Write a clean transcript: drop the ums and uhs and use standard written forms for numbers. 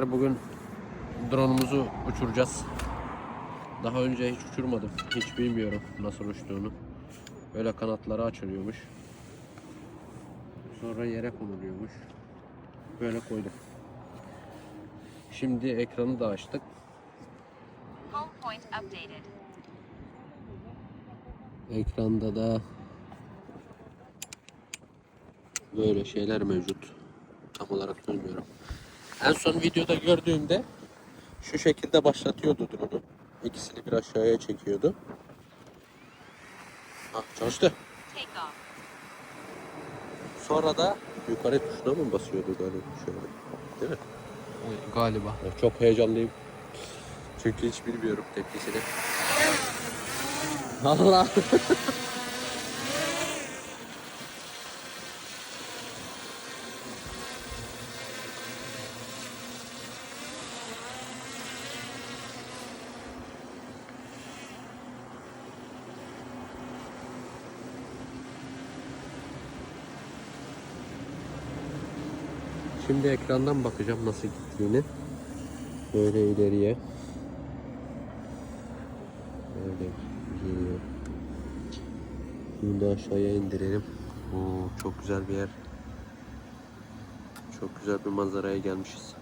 Bugün drone'umuzu uçuracağız. Daha önce hiç uçurmadım. Hiç bilmiyorum nasıl uçtuğunu. Böyle kanatları açılıyormuş. Sonra yere konuluyormuş. Böyle koydum. Şimdi ekranı da açtık. Ekranda da böyle şeyler mevcut. Tam olarak bilmiyorum. En son videoda gördüğümde şu şekilde başlatıyordu drone'u. İkisini bir aşağıya çekiyordu. Ah, çalıştı. Sonra da yukarı tuşuna mı basıyordu galiba şöyle. Değil mi? Galiba. Çok heyecanlıyım. Çünkü hiç bilmiyorum tepkisini. Allah. Şimdi ekrandan bakacağım nasıl gittiğini. Böyle ileriye. Böyle geliyor. Bunu da aşağıya indirelim. Oo, çok güzel bir yer. Çok güzel bir manzaraya gelmişiz.